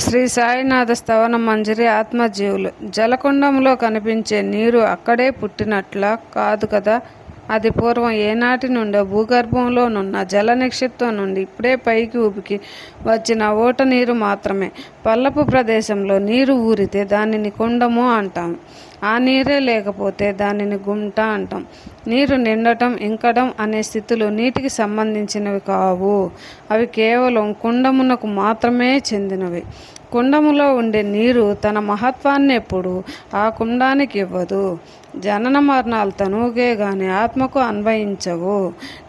శ్రీ సాయినాథ స్తవన మంజరి ఆత్మజీవులు. జలకుండంలో కనిపించే నీరు అక్కడే పుట్టినట్లా కాదు కదా. అది పూర్వం ఏనాటి నుండో భూగర్భంలోనున్న జల నిక్షిప్తం నుండి ఇప్పుడే పైకి ఉబికి వచ్చిన ఓట నీరు మాత్రమే. పల్లపు ప్రదేశంలో నీరు ఊరితే దానిని కుండము అంటాం. ఆ నీరే లేకపోతే దానిని గుంట అంటాం. నీరు నిండటం, ఇంకడం అనే స్థితులు నీటికి సంబంధించినవి కావు. అవి కేవలం కుండమునకు మాత్రమే చెందినవి. కుండములో ఉండే నీరు తన మహత్వాన్ని ఎప్పుడు ఆ కుండానికి ఇవ్వదు. జనన మరణాలు తనువుకే గాని ఆత్మకు అన్వయించవు.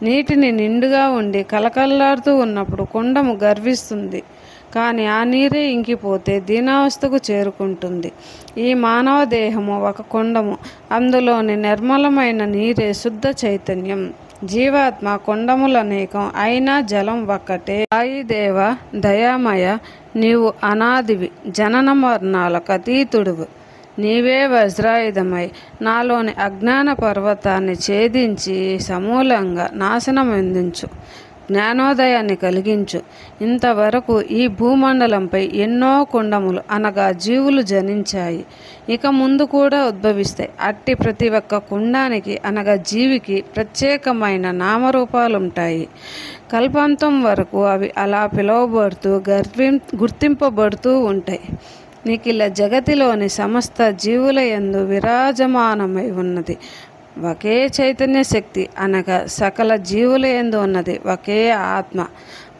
నీటిని నిండుగా ఉండి కలకల్లాడుతూ ఉన్నప్పుడు కుండము గర్విస్తుంది. కానీ ఆ నీరే ఇంకిపోతే దీనావస్థకు చేరుకుంటుంది. ఈ మానవ దేహము ఒక కుండము. అందులోని నిర్మలమైన నీరే శుద్ధ చైతన్యం. జీవాత్మ కుండములనేకం, అయినా జలం ఒక్కటే. సాయిదేవ దయామయ, నీవు అనాదివి, జనన మరణాలకు అతీతుడువు. నీవే వజ్రాయుధమై నాలోని అజ్ఞాన పర్వతాన్ని ఛేదించి సమూలంగా నాశనమందించు, జ్ఞానోదయాన్ని కలిగించు. ఇంతవరకు ఈ భూమండలంపై ఎన్నో కుండములు అనగా జీవులు జనించాయి, ఇక ముందు కూడా ఉద్భవిస్తాయి. అట్టి ప్రతి ఒక్క కుండానికి అనగా జీవికి ప్రత్యేకమైన నామరూపాలుంటాయి. కల్పాంతం వరకు అవి అలా పిలువబడుతూ గుర్తింపబడుతూ ఉంటాయి. నిఖిల జగతిలోని సమస్త జీవుల యందు విరాజమానమై ఉన్నది ఒకే చైతన్య శక్తి, అనగా సకల జీవుల యందు ఉన్నది ఒకే ఆత్మ.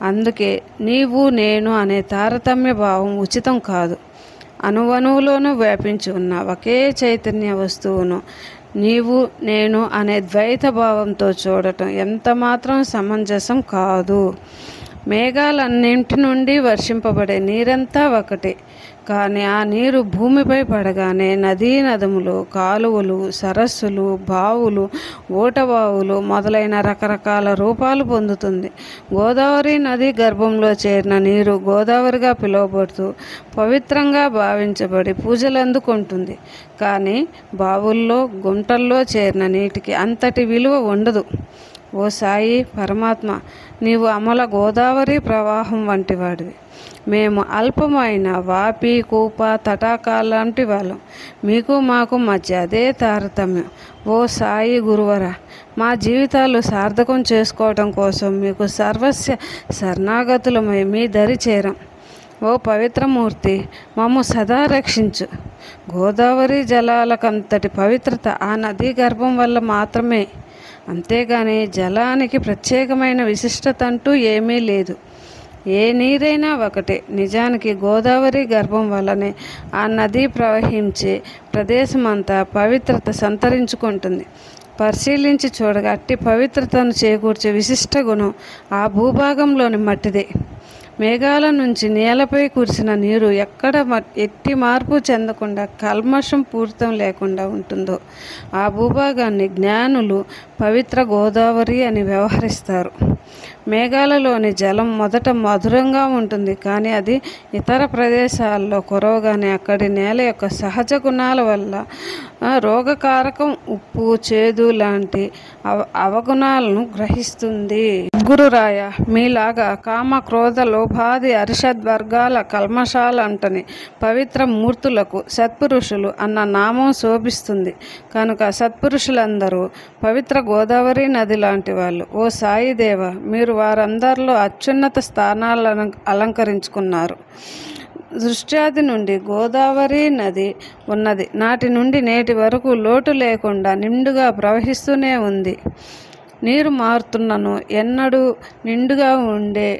అందుకే నీవు నేను అనే తారతమ్య భావం ఉచితం కాదు. అణువణువులోనూ వ్యాపించి ఉన్న ఒకే చైతన్య వస్తువును నీవు నేను అనే ద్వైత భావంతో చూడటం ఎంత మాత్రం సమంజసం కాదు. మేఘాలన్నింటి నుండి వర్షింపబడే నీరంతా ఒకటే. కానీ ఆ నీరు భూమిపై పడగానే నదీ నదములు, కాలువలు, సరస్సులు, బావులు, ఓటబావులు మొదలైన రకరకాల రూపాలు పొందుతుంది. గోదావరి నది గర్భంలో చేరిన నీరు గోదావరిగా పిలువబడుతూ పవిత్రంగా భావించబడి పూజలు అందుకుంటుంది. కానీ బావుల్లో, గుంటల్లో చేరిన నీటికి అంతటి విలువ ఉండదు. ఓ సాయి పరమాత్మ, నీవు అమల గోదావరి ప్రవాహం వంటి వాడివి. మేము అల్పమైన వాపి, కూప, తటాకాలాంటి వాళ్ళం. మీకు మాకు మధ్య అదే తారతమ్యం. ఓ సాయి గురువరా, మా జీవితాలు సార్థకం చేసుకోవడం కోసం మీకు సర్వస్వ శరణాగతులమై మీ దరి చేరం. ఓ పవిత్రమూర్తి, మమ్ము సదా రక్షించు. గోదావరి జలాలకంతటి పవిత్రత ఆ నదీ గర్భం వల్ల మాత్రమే. అంతేగాని జలానికి ప్రత్యేకమైన విశిష్టత అంటూ ఏమీ లేదు. ఏ నీరైనా ఒకటే. నిజానికి గోదావరి గర్భం వల్లనే ఆ నది ప్రవహించే ప్రదేశమంతా పవిత్రత సంతరించుకుంటుంది. పరిశీలించి చూడగా అట్టి పవిత్రతను చేకూర్చే విశిష్ట గుణం ఆ భూభాగంలోని మట్టిదే. మేఘాల నుంచి నేలపై కురిసిన నీరు ఎక్కడ ఎట్టి మార్పు చెందకుండా కల్మషం పూరితం లేకుండా ఉంటుందో ఆ భూభాగాన్ని జ్ఞానులు పవిత్ర గోదావరి అని వ్యవహరిస్తారు. మేఘాలలోని జలం మొదట మధురంగా ఉంటుంది, కానీ అది ఇతర ప్రదేశాల్లో కురవగానే అక్కడి నేల యొక్క సహజ గుణాల వల్ల రోగకారకం, ఉప్పు, చేదు లాంటి అవగుణాలను గ్రహిస్తుంది. గురురాయ, మీలాగా కామ, క్రోధ, లోభాది అరిషద్వర్గాల కల్మషాలంటని పవిత్ర మూర్తులకు సత్పురుషులు అన్న నామం శోభిస్తుంది. కనుక సత్పురుషులందరూ పవిత్ర గోదావరి నది లాంటి వాళ్ళు. ఓ సాయిదేవ, మీరు వారందరిలో అత్యున్నత స్థానాలను అలంకరించుకున్నారు. సృష్ట్యాది నుండి గోదావరి నది ఉన్నది నాటి నుండి నేటి వరకు లోటు లేకుండా నిండుగా ప్రవహిస్తూనే ఉంది. నీరు మారుతున్నను ఎన్నడూ నిండుగా ఉండే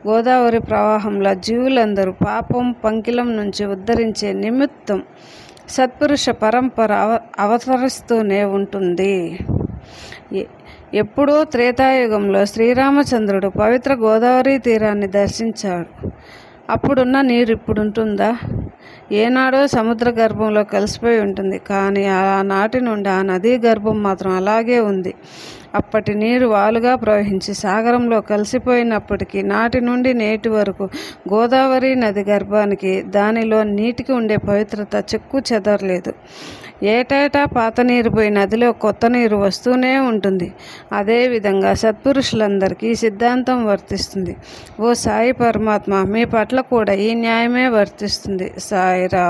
గోదావరి ప్రవాహంలో జీవులందరూ పాపం పంకిలం నుంచి ఉద్ధరించే నిమిత్తం సత్పురుష పరంపర అవతరిస్తూనే ఉంటుంది. ఎప్పుడో త్రేతాయుగంలో శ్రీరామచంద్రుడు పవిత్ర గోదావరి తీరాన్ని దర్శించాడు. అప్పుడున్న నీరు ఇప్పుడుంటుందా? ఏనాడో సముద్ర గర్భంలో కలిసిపోయి ఉంటుంది. కానీ ఆనాటి నుండి ఆ నదీ గర్భం మాత్రం అలాగే ఉంది. అప్పటి నీరు వాలుగా ప్రవహించి సాగరంలో కలిసిపోయినప్పటికీ నాటి నుండి నేటి వరకు గోదావరి నది గర్భానికి దానిలో నీటికి ఉండే పవిత్రత చెక్కు చెదరలేదు. ఏటేటా పాత నీరు పోయి నదిలో కొత్త నీరు వస్తూనే ఉంటుంది. అదేవిధంగా సత్పురుషులందరికీ ఈ సిద్ధాంతం వర్తిస్తుంది. ఓ సాయి పరమాత్మ, మీ పట్ల కూడా ఈ న్యాయమే వర్తిస్తుంది. సాయిరామ్.